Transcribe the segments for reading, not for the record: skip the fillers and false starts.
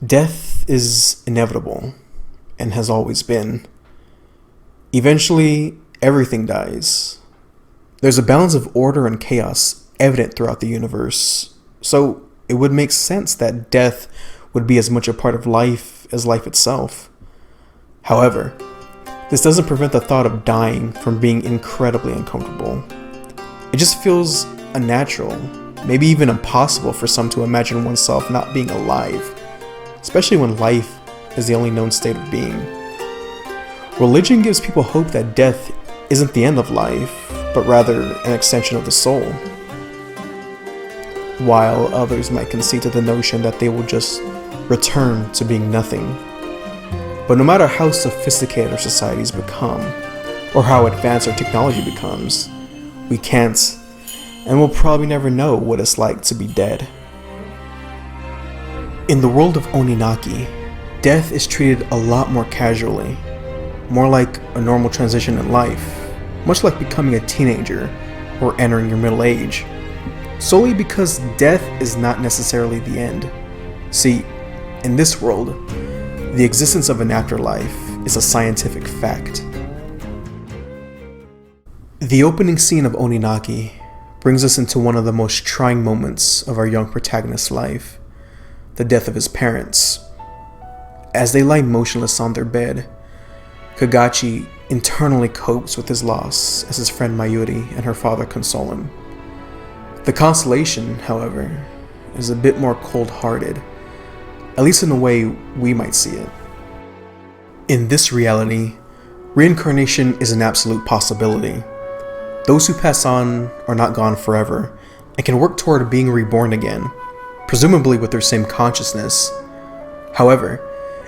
Death is inevitable and has always been. Eventually, everything dies. There's a balance of order and chaos evident throughout the universe, so it would make sense that death would be as much a part of life as life itself. However, this doesn't prevent the thought of dying from being incredibly uncomfortable. It just feels unnatural, maybe even impossible for some to imagine oneself not being alive, especially when life is the only known state of being. Religion gives people hope that death isn't the end of life, but rather an extension of the soul, while others might concede to the notion that they will just return to being nothing. But no matter how sophisticated our societies become, or how advanced our technology becomes, we can't, and will probably never know what it's like to be dead. In the world of Oninaki, death is treated a lot more casually, more like a normal transition in life, much like becoming a teenager or entering your middle age, solely because death is not necessarily the end. See, in this world, the existence of an afterlife is a scientific fact. The opening scene of Oninaki brings us into one of the most trying moments of our young protagonist's life, the death of his parents. As they lie motionless on their bed, Kagachi internally copes with his loss as his friend Mayuri and her father console him. The consolation, however, is a bit more cold-hearted, at least in the way we might see it. In this reality, reincarnation is an absolute possibility. Those who pass on are not gone forever and can work toward being reborn again, presumably with their same consciousness. However,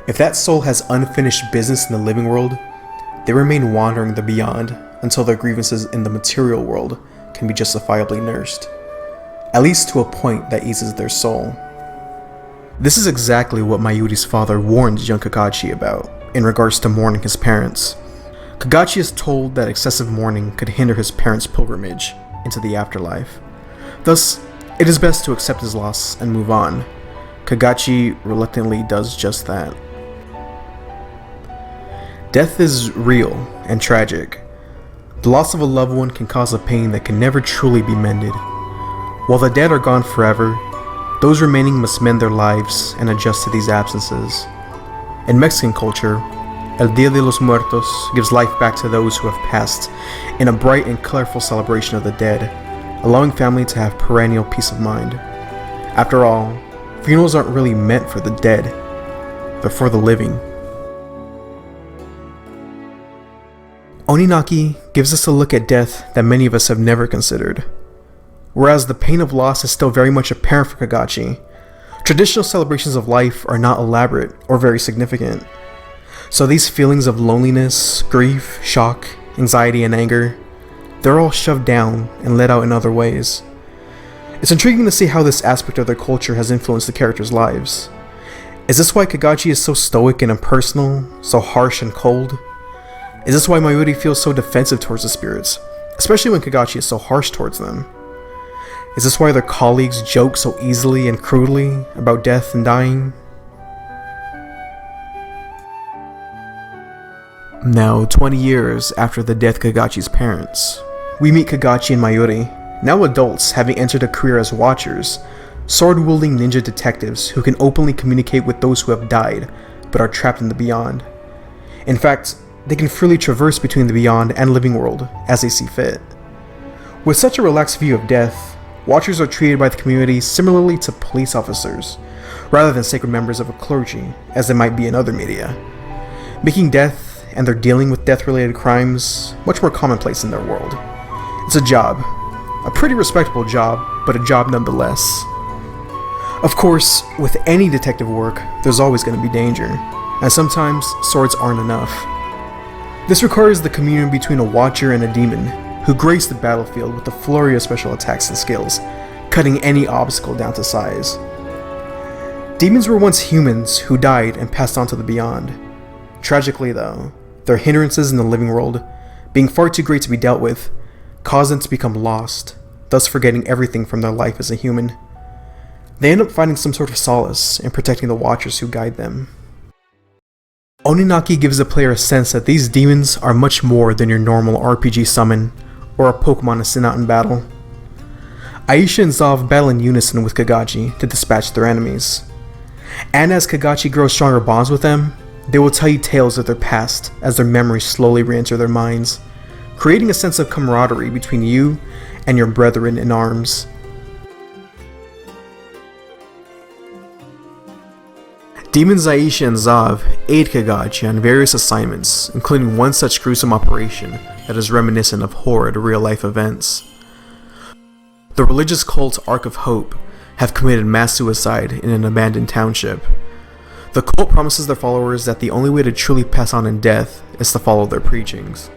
if that soul has unfinished business in the living world, they remain wandering the beyond until their grievances in the material world can be justifiably nursed, at least to a point that eases their soul. This is exactly what Mayuri's father warns young Kagachi about in regards to mourning his parents. Kagachi is told that excessive mourning could hinder his parents' pilgrimage into the afterlife. Thus, it is best to accept his loss and move on. Kagachi reluctantly does just that. Death is real and tragic. The loss of a loved one can cause a pain that can never truly be mended. While the dead are gone forever, those remaining must mend their lives and adjust to these absences. In Mexican culture, El Dia de los Muertos gives life back to those who have passed in a bright and colorful celebration of the dead, allowing family to have perennial peace of mind. After all, funerals aren't really meant for the dead, but for the living. Oninaki gives us a look at death that many of us have never considered. Whereas the pain of loss is still very much apparent for Kagachi, traditional celebrations of life are not elaborate or very significant. So these feelings of loneliness, grief, shock, anxiety, and anger, they're all shoved down and let out in other ways. It's intriguing to see how this aspect of their culture has influenced the characters' lives. Is this why Kagachi is so stoic and impersonal, so harsh and cold? Is this why Mayuri feels so defensive towards the spirits, especially when Kagachi is so harsh towards them? Is this why their colleagues joke so easily and crudely about death and dying? Now, 20 years after the death of Kagachi's parents, we meet Kagachi and Mayuri, now adults having entered a career as watchers, sword-wielding ninja detectives who can openly communicate with those who have died but are trapped in the beyond. In fact, they can freely traverse between the beyond and living world as they see fit. With such a relaxed view of death, watchers are treated by the community similarly to police officers, rather than sacred members of a clergy, as they might be in other media, making death and their dealing with death-related crimes much more commonplace in their world. It's a job, a pretty respectable job, but a job nonetheless. Of course, with any detective work, there's always going to be danger, and sometimes swords aren't enough. This requires the communion between a watcher and a demon, who grace the battlefield with a flurry of special attacks and skills, cutting any obstacle down to size. Demons were once humans who died and passed on to the beyond. Tragically though, their hindrances in the living world, being far too great to be dealt with, caused them to become lost, thus forgetting everything from their life as a human. They end up finding some sort of solace in protecting the Watchers who guide them. Oninaki gives the player a sense that these demons are much more than your normal RPG summon or a Pokemon to send out in battle. Aisha and Zav battle in unison with Kagachi to dispatch their enemies. And as Kagachi grows stronger bonds with them, they will tell you tales of their past as their memories slowly re-enter their minds, creating a sense of camaraderie between you and your brethren in arms. Demons Aisha and Zav aid Kagachi on various assignments, including one such gruesome operation that is reminiscent of horrid real-life events. The religious cult Ark of Hope have committed mass suicide in an abandoned township. The cult promises their followers that the only way to truly pass on in death is to follow their preachings.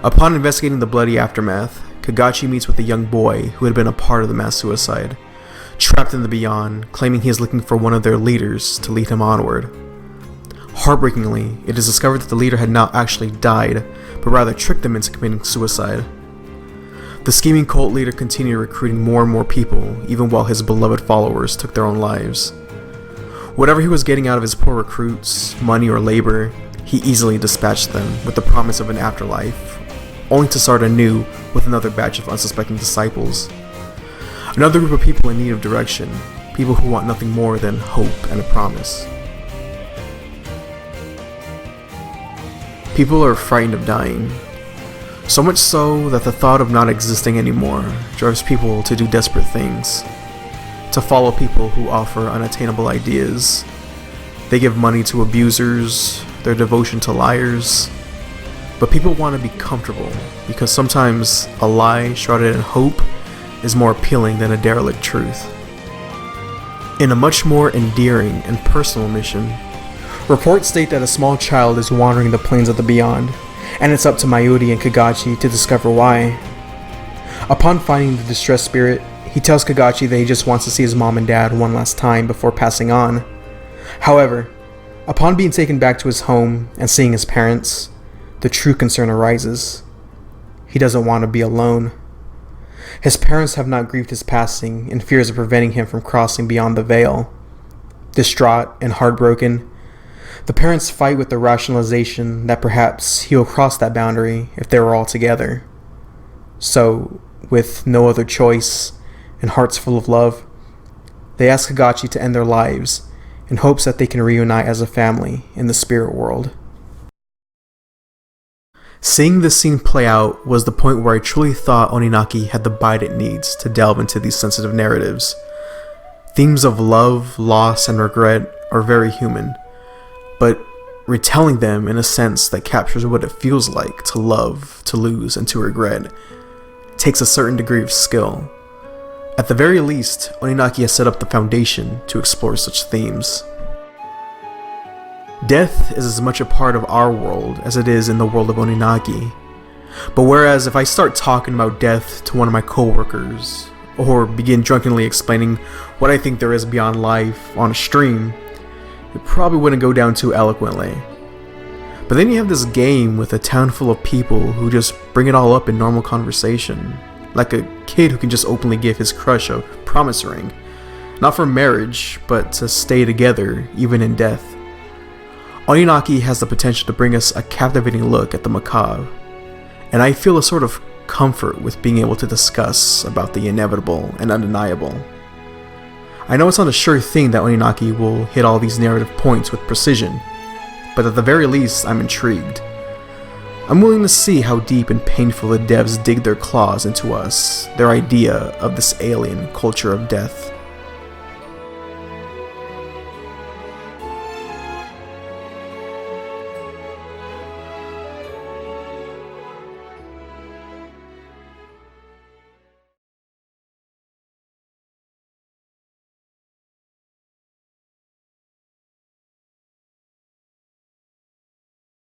Upon investigating the bloody aftermath, Kagachi meets with a young boy who had been a part of the mass suicide, trapped in the beyond, claiming he is looking for one of their leaders to lead him onward. Heartbreakingly, it is discovered that the leader had not actually died, but rather tricked them into committing suicide. The scheming cult leader continued recruiting more and more people, even while his beloved followers took their own lives. Whatever he was getting out of his poor recruits, money or labor, he easily dispatched them with the promise of an afterlife, only to start anew with another batch of unsuspecting disciples. Another group of people in need of direction, people who want nothing more than hope and a promise. People are frightened of dying. So much so that the thought of not existing anymore drives people to do desperate things. To follow people who offer unattainable ideas. They give money to abusers, their devotion to liars. But people want to be comfortable because sometimes a lie shrouded in hope is more appealing than a derelict truth. In a much more endearing and personal mission, reports state that a small child is wandering the plains of the beyond, and it's up to Mayuri and Kagachi to discover why. Upon finding the distressed spirit, he tells Kagachi that he just wants to see his mom and dad one last time before passing on. However, upon being taken back to his home and seeing his parents, the true concern arises. He doesn't want to be alone. His parents have not grieved his passing in fears of preventing him from crossing beyond the veil. Distraught and heartbroken, the parents fight with the rationalization that perhaps he'll cross that boundary if they were all together. So, with no other choice and hearts full of love, they ask Kagachi to end their lives in hopes that they can reunite as a family in the spirit world. Seeing this scene play out was the point where I truly thought Oninaki had the bite it needs to delve into these sensitive narratives. Themes of love, loss, and regret are very human, but retelling them in a sense that captures what it feels like to love, to lose, and to regret takes a certain degree of skill. At the very least, Oninaki has set up the foundation to explore such themes. Death is as much a part of our world as it is in the world of Oninaki. But whereas if I start talking about death to one of my coworkers, or begin drunkenly explaining what I think there is beyond life on a stream, it probably wouldn't go down too eloquently. But then you have this game with a town full of people who just bring it all up in normal conversation, like a kid who can just openly give his crush a promise ring, not for marriage, but to stay together even in death. Oninaki has the potential to bring us a captivating look at the macabre, and I feel a sort of comfort with being able to discuss about the inevitable and undeniable. I know it's not a sure thing that Oninaki will hit all these narrative points with precision, but at the very least I'm intrigued. I'm willing to see how deep and painful the devs dig their claws into us, their idea of this alien culture of death.